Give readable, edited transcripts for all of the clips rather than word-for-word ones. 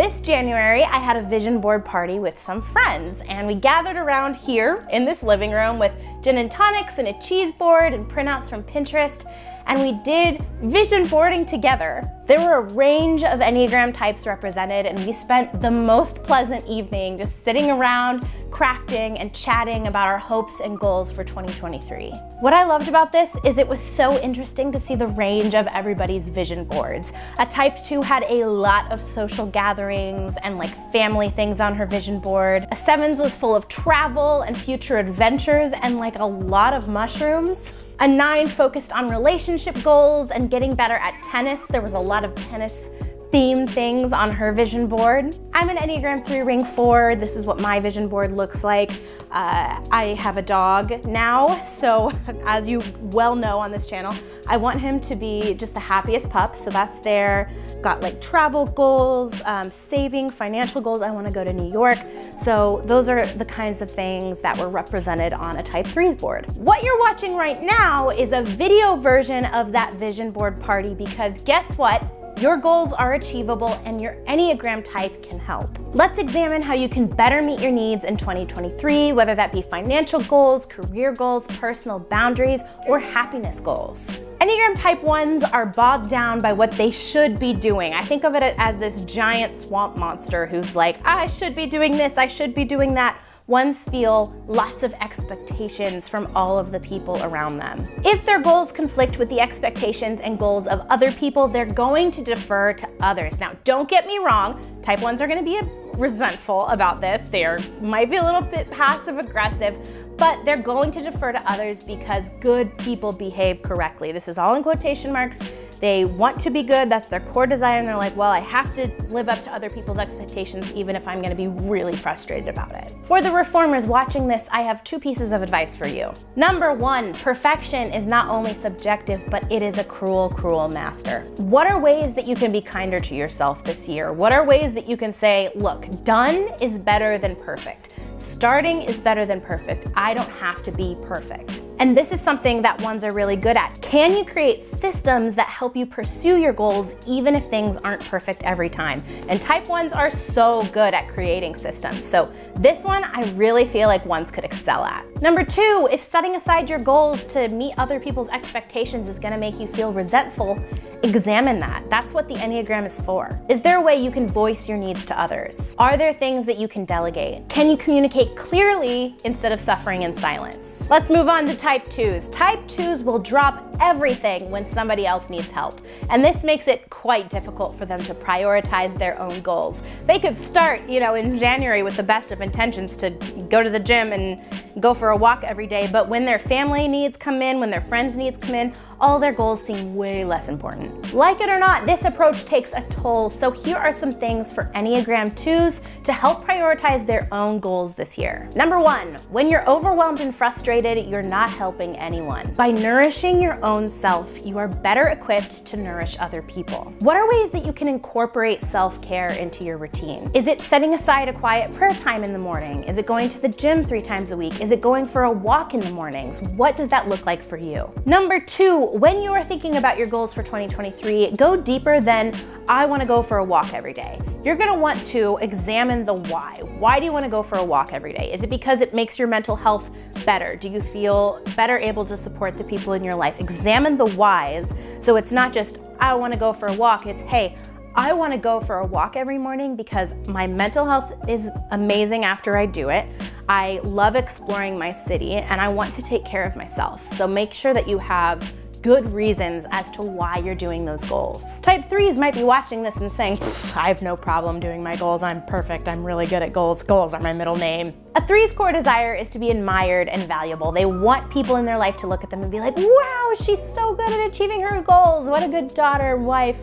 This January, I had a vision board party with some friends, and we gathered around here in this living room with gin and tonics and a cheese board and printouts from Pinterest, and we did vision boarding together. There were a range of Enneagram types represented, and we spent the most pleasant evening just sitting around, crafting and chatting about our hopes and goals for 2023. What I loved about this is it was so interesting to see the range of everybody's vision boards. A type 2 had a lot of social gatherings and like family things on her vision board. A 7's was full of travel and future adventures and like a lot of mushrooms. A 9 focused on relationship goals and getting better at tennis. There was a lot of tennis themed things on her vision board. I'm an Enneagram 3 ring 4. This is what my vision board looks like. I have a dog now, so as you well know on this channel, I want him to be just the happiest pup, so that's there. Got like travel goals, saving, financial goals. I want to go to New York. So those are the kinds of things that were represented on a type 3's board. What you're watching right now is a video version of that vision board party because guess what? Your goals are achievable and your Enneagram type can help. Let's examine how you can better meet your needs in 2023, whether that be financial goals, career goals, personal boundaries, or happiness goals. Enneagram type 1s are bogged down by what they should be doing. I think of it as this giant swamp monster who's like, I should be doing this, I should be doing that. Ones feel lots of expectations from all of the people around them. If their goals conflict with the expectations and goals of other people, they're going to defer to others. Now, don't get me wrong, type 1s are gonna be resentful about this. They might be a little bit passive aggressive, but they're going to defer to others because good people behave correctly. This is all in quotation marks. They want to be good, that's their core desire, and they're like, well, I have to live up to other people's expectations even if I'm gonna be really frustrated about it. For the reformers watching this, I have 2 pieces of advice for you. Number 1, perfection is not only subjective, but it is a cruel, cruel master. What are ways that you can be kinder to yourself this year? What are ways that you can say, look, done is better than perfect. Starting is better than perfect. I don't have to be perfect. And this is something that 1s are really good at. Can you create systems that help you pursue your goals even if things aren't perfect every time? And type 1s are so good at creating systems. So this one I really feel like 1s could excel at. Number 2, if setting aside your goals to meet other people's expectations is gonna make you feel resentful, examine that. That's what the Enneagram is for. Is there a way you can voice your needs to others? Are there things that you can delegate? Can you communicate clearly instead of suffering in silence? Let's move on to type 2s. Type 2s will drop everything when somebody else needs help. And this makes it quite difficult for them to prioritize their own goals. They could start, in January with the best of intentions to go to the gym and go for a walk every day, but when their family needs come in, when their friends needs come in, all their goals seem way less important. Like it or not, this approach takes a toll, so here are some things for Enneagram 2s to help prioritize their own goals this year. Number 1, when you're overwhelmed and frustrated, you're not helping anyone. By nourishing your own self, you are better equipped to nourish other people. What are ways that you can incorporate self-care into your routine? Is it setting aside a quiet prayer time in the morning? Is it going to the gym 3 times a week? Is it going for a walk in the mornings? What does that look like for you? Number 2, when you are thinking about your goals for 2023, go deeper than I want to go for a walk every day. You're going to want to examine the why. Why do you want to go for a walk every day? Is it because it makes your mental health better? Do you feel better able to support the people in your life? Examine the whys, so it's not just I want to go for a walk, it's hey, I want to go for a walk every morning because my mental health is amazing after I do it. I love exploring my city and I want to take care of myself. So make sure that you have good reasons as to why you're doing those goals. Type 3s might be watching this and saying, I have no problem doing my goals. I'm perfect. I'm really good at goals. Goals are my middle name. A 3's core desire is to be admired and valuable. They want people in their life to look at them and be like, wow, she's so good at achieving her goals. What a good daughter, wife,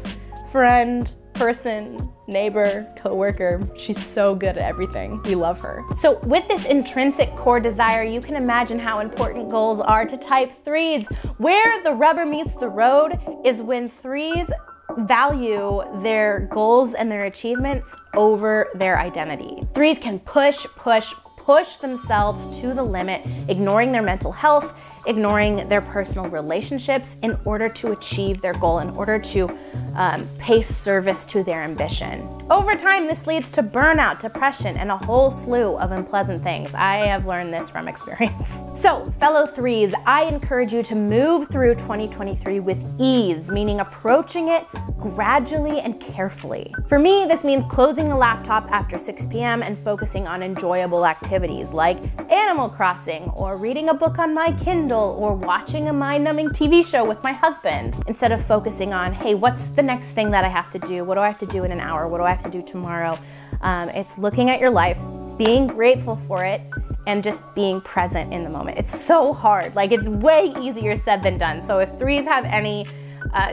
friend, person, neighbor, coworker. She's so good at everything. We love her. So with this intrinsic core desire, you can imagine how important goals are to type 3s. Where the rubber meets the road is when 3s value their goals and their achievements over their identity. 3s can push themselves to the limit, ignoring their mental health, ignoring their personal relationships in order to achieve their goal, in order to pay service to their ambition. Over time, this leads to burnout, depression, and a whole slew of unpleasant things. I have learned this from experience. So, fellow threes, I encourage you to move through 2023 with ease, meaning approaching it gradually and carefully. For me, this means closing the laptop after 6 p.m. and focusing on enjoyable activities like Animal Crossing, or reading a book on my Kindle, or watching a mind-numbing TV show with my husband, instead of focusing on, hey, what's the next thing that I have to do? What do I have to do in an hour? What do I have to do tomorrow? It's looking at your life, being grateful for it, and just being present in the moment. It's so hard. Like, it's way easier said than done. So if threes have any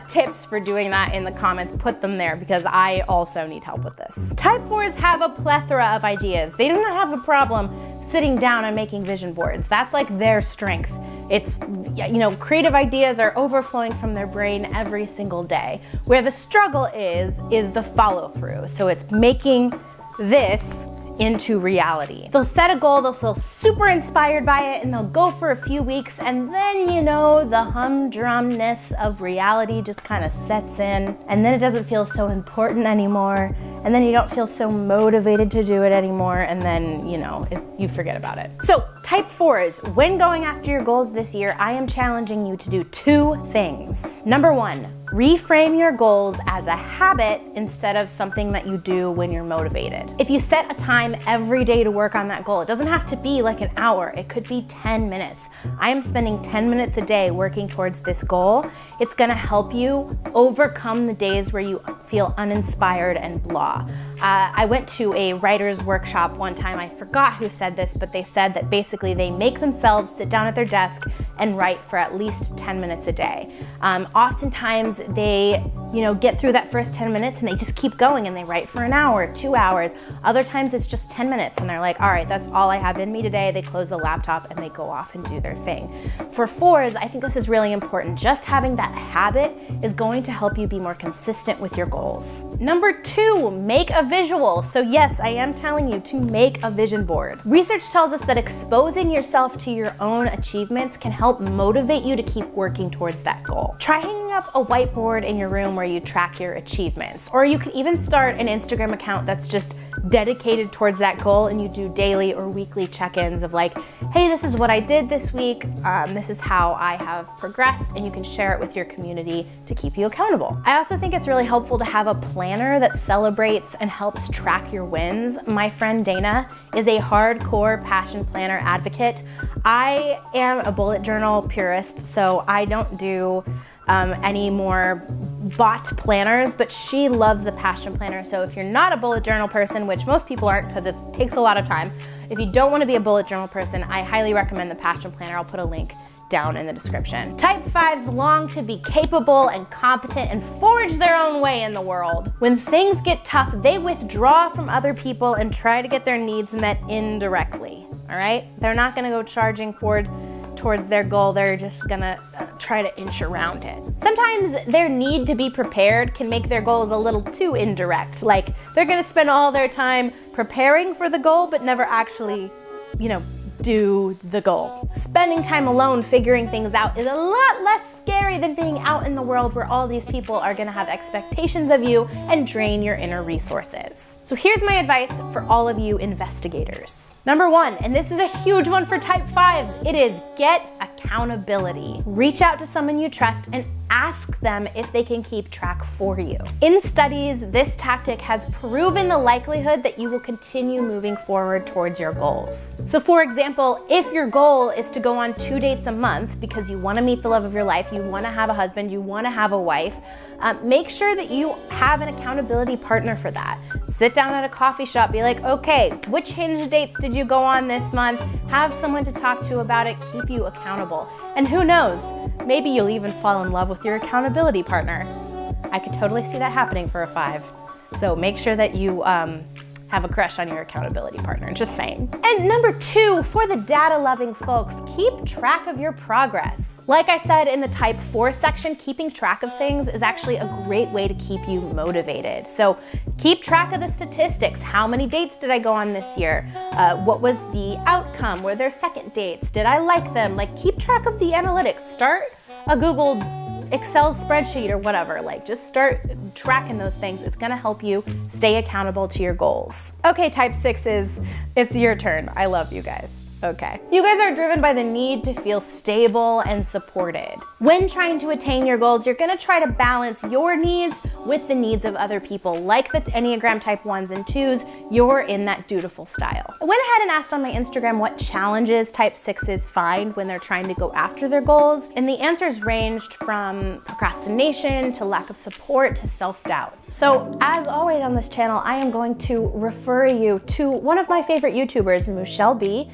tips for doing that in the comments, put them there, because I also need help with this. Type 4s have a plethora of ideas. They do not have a problem sitting down and making vision boards. That's like their strength. It's, you know, creative ideas are overflowing from their brain every single day. Where the struggle is the follow through. So it's making this into reality. They'll set a goal, they'll feel super inspired by it, and they'll go for a few weeks, and then, you know, the humdrumness of reality just kind of sets in, and then it doesn't feel so important anymore, and then you don't feel so motivated to do it anymore, and then, you know, you forget about it. So, type 4s, when going after your goals this year, I am challenging you to do 2 things. Number 1, reframe your goals as a habit instead of something that you do when you're motivated. If you set a time every day to work on that goal, it doesn't have to be like an hour, it could be 10 minutes. I am spending 10 minutes a day working towards this goal. It's gonna help you overcome the days where you feel uninspired and blah. I went to a writer's workshop one time, I forgot who said this, but they said that basically they make themselves sit down at their desk and write for at least 10 minutes a day. Oftentimes they, you know, get through that first 10 minutes and they just keep going and they write for an hour, 2 hours. Other times it's just 10 minutes and they're like, all right, that's all I have in me today. They close the laptop and they go off and do their thing. For 4s, I think this is really important. Just having that habit is going to help you be more consistent with your goals. Number 2, make a visual. So yes, I am telling you to make a vision board. Research tells us that exposing yourself to your own achievements can help motivate you to keep working towards that goal. Try hanging up a whiteboard in your room where you track your achievements, or you could even start an Instagram account that's just dedicated towards that goal, and you do daily or weekly check-ins of like, hey, this is what I did this week, this is how I have progressed, and you can share it with your community to keep you accountable. I also think it's really helpful to have a planner that celebrates and helps track your wins. My friend Dana is a hardcore passion planner advocate. I am a bullet journal purist, so I don't do any more bot planners, but she loves the passion planner. So if you're not a bullet journal person, which most people aren't because it takes a lot of time, if you don't want to be a bullet journal person, I highly recommend the passion planner. I'll put a link down in the description. Type 5s long to be capable and competent and forge their own way in the world. When things get tough, they withdraw from other people and try to get their needs met indirectly, all right? They're not gonna go charging forward towards their goal, they're just gonna try to inch around it. Sometimes their need to be prepared can make their goals a little too indirect. Like, they're gonna spend all their time preparing for the goal, but never actually, you know, do the goal. Spending time alone figuring things out is a lot less scary than being out in the world where all these people are gonna have expectations of you and drain your inner resources. So here's my advice for all of you investigators. Number 1, and this is a huge one for type 5s, it is get accountability. Reach out to someone you trust and ask them if they can keep track for you. In studies, this tactic has proven the likelihood that you will continue moving forward towards your goals. So for example, if your goal is to go on 2 dates a month because you want to meet the love of your life, you want to have a husband, you want to have a wife, make sure that you have an accountability partner for that. Sit down at a coffee shop, be like, okay, which Hinge dates did you go on this month? Have someone to talk to about it, keep you accountable. And who knows, maybe you'll even fall in love with your accountability partner. I could totally see that happening for a 5. So make sure that you have a crush on your accountability partner, just saying. And number 2, for the data-loving folks, keep track of your progress. Like I said in the type 4 section, keeping track of things is actually a great way to keep you motivated. So keep track of the statistics. How many dates did I go on this year? What was the outcome? Were there second dates? Did I like them? Like, keep track of the analytics. Start a Google Excel spreadsheet or whatever. Like, just start tracking those things. It's gonna help you stay accountable to your goals. Okay, type 6s, it's your turn. I love you guys. Okay. You guys are driven by the need to feel stable and supported. When trying to attain your goals, you're gonna try to balance your needs with the needs of other people. Like the Enneagram type 1s and 2s, you're in that dutiful style. I went ahead and asked on my Instagram what challenges type 6s find when they're trying to go after their goals, and the answers ranged from procrastination to lack of support to self-doubt. So as always on this channel, I am going to refer you to one of my favorite YouTubers, Michelle B.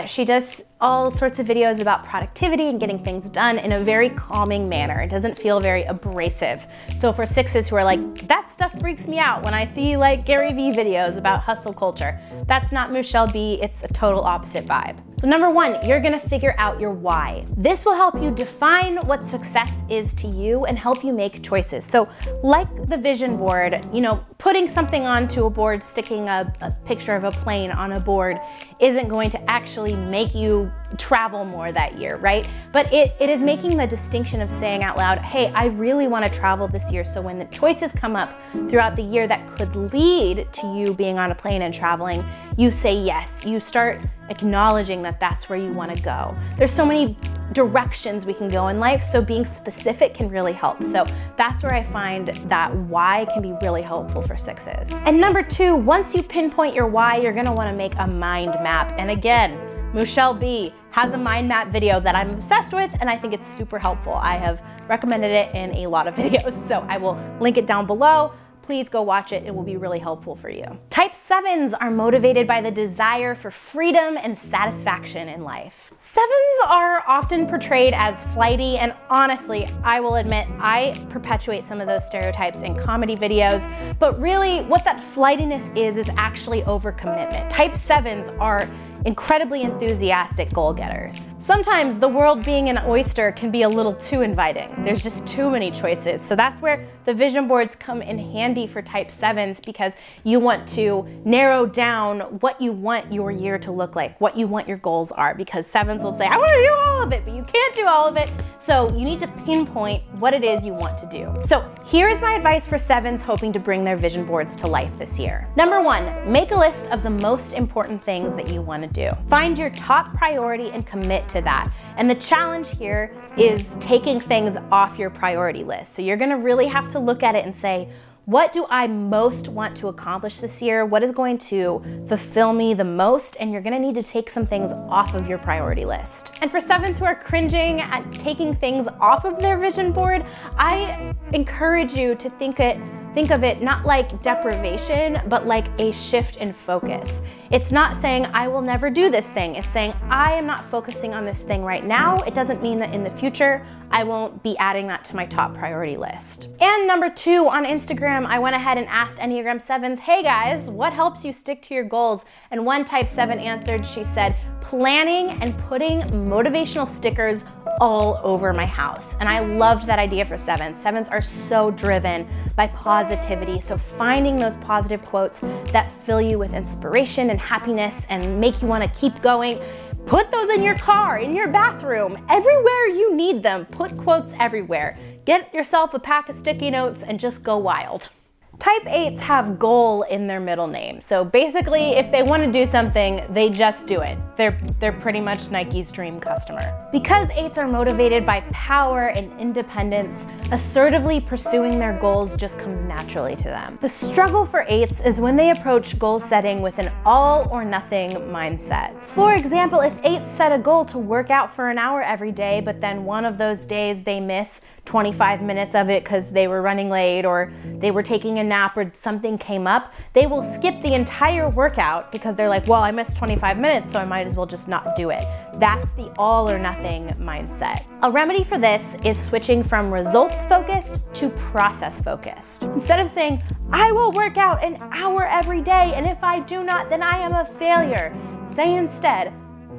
She does all sorts of videos about productivity and getting things done in a very calming manner. It doesn't feel very abrasive. So for 6s who are like, that stuff freaks me out when I see like Gary Vee videos about hustle culture, that's not Michelle B, it's a total opposite vibe. So number 1, you're gonna figure out your why. This will help you define what success is to you and help you make choices. So like the vision board, you know, putting something onto a board, sticking a picture of a plane on a board isn't going to actually make you travel more that year, right? But it is making the distinction of saying out loud, hey, I really want to travel this year. So when the choices come up throughout the year that could lead to you being on a plane and traveling, you say yes. You start acknowledging that that's where you want to go. There's so many directions we can go in life, so being specific can really help. So that's where I find that why can be really helpful for 6s. And number 2, once you pinpoint your why, you're gonna wanna make a mind map. And again, Michelle B has a mind map video that I'm obsessed with, and I think it's super helpful. I have recommended it in a lot of videos, so I will link it down below. Please go watch it. It will be really helpful for you. Type 7s are motivated by the desire for freedom and satisfaction in life. 7s are often portrayed as flighty, and honestly, I will admit, I perpetuate some of those stereotypes in comedy videos, but really what that flightiness is actually overcommitment. Type 7s are incredibly enthusiastic goal-getters. Sometimes the world being an oyster can be a little too inviting. There's just too many choices. So that's where the vision boards come in handy for type 7s, because you want to narrow down what you want your year to look like, what you want your goals are, because 7s will say, I want to do all of it, but you can't do all of it. So you need to pinpoint what it is you want to do. So here is my advice for 7s hoping to bring their vision boards to life this year. Number 1, make a list of the most important things that you want to do. Find your top priority and commit to that. And the challenge here is taking things off your priority list. So you're gonna really have to look at it and say, what do I most want to accomplish this year? What is going to fulfill me the most? And you're gonna need to take some things off of your priority list. And for 7s who are cringing at taking things off of their vision board, I encourage you to think of it not like deprivation, but like a shift in focus. It's not saying, I will never do this thing. It's saying, I am not focusing on this thing right now. It doesn't mean that in the future, I won't be adding that to my top priority list. And number 2, on Instagram, I went ahead and asked Enneagram 7s, hey guys, what helps you stick to your goals? And one type 7 answered, she said, planning and putting motivational stickers all over my house. And I loved that idea for 7s. 7s are so driven by positivity. So finding those positive quotes that fill you with inspiration and happiness and make you want to keep going. Put those in your car, in your bathroom, everywhere you need them. Put quotes everywhere. Get yourself a pack of sticky notes and just go wild. Type 8s have goal in their middle name. So basically, if they want to do something, they just do it. They're pretty much Nike's dream customer. Because 8s are motivated by power and independence, assertively pursuing their goals just comes naturally to them. The struggle for 8s is when they approach goal setting with an all or nothing mindset. For example, if 8s set a goal to work out for an hour every day, but then one of those days they miss 25 minutes of it because they were running late or they were taking a nap or something came up, they will skip the entire workout because they're like, well, I missed 25 minutes, so I might as well just not do it. That's the all or nothing mindset. A remedy for this is switching from results focused to process focused. Instead of saying, I will work out an hour every day, and if I do not, then I am a failure, say instead,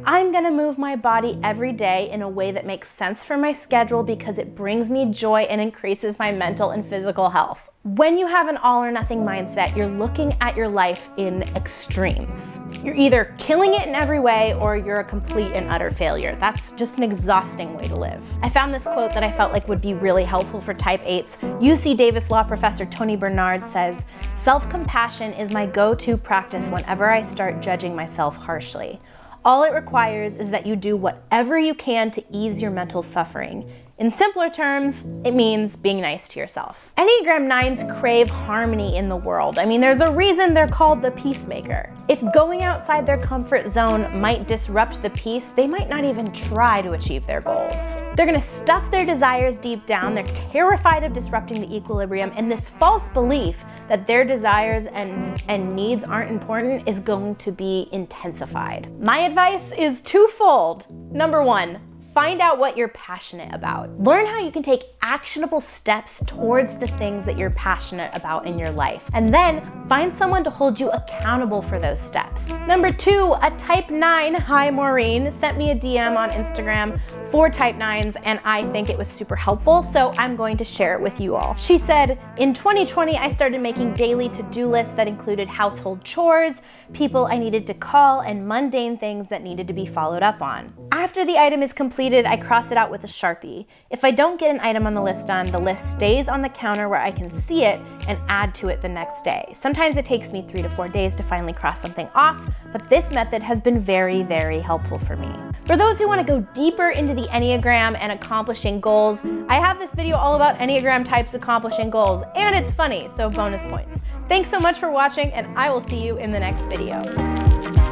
I'm gonna move my body every day in a way that makes sense for my schedule because it brings me joy and increases my mental and physical health. When you have an all or nothing mindset, you're looking at your life in extremes. You're either killing it in every way or you're a complete and utter failure. That's just an exhausting way to live. I found this quote that I felt like would be really helpful for type 8s. UC Davis law professor Tony Bernard says, "Self-compassion is my go-to practice whenever I start judging myself harshly. All it requires is that you do whatever you can to ease your mental suffering. In simpler terms, it means being nice to yourself." Enneagram 9s crave harmony in the world. I mean, there's a reason they're called the peacemaker. If going outside their comfort zone might disrupt the peace, they might not even try to achieve their goals. They're gonna stuff their desires deep down, they're terrified of disrupting the equilibrium, and this false belief that their desires and needs aren't important is going to be intensified. My advice is twofold. Number one, find out what you're passionate about. Learn how you can take actionable steps towards the things that you're passionate about in your life. And then find someone to hold you accountable for those steps. Number two, a type 9, hi Maureen, sent me a DM on Instagram for type 9s, and I think it was super helpful, so I'm going to share it with you all. She said, "In 2020, I started making daily to-do lists that included household chores, people I needed to call, and mundane things that needed to be followed up on. After the item is completed, I cross it out with a Sharpie. If I don't get an item on the list done, the list stays on the counter where I can see it and add to it the next day. Sometimes it takes me 3 to 4 days to finally cross something off, but this method has been very, very helpful for me." For those who want to go deeper into the Enneagram and accomplishing goals, I have this video all about Enneagram types accomplishing goals, and it's funny, so bonus points. Thanks so much for watching, and I will see you in the next video.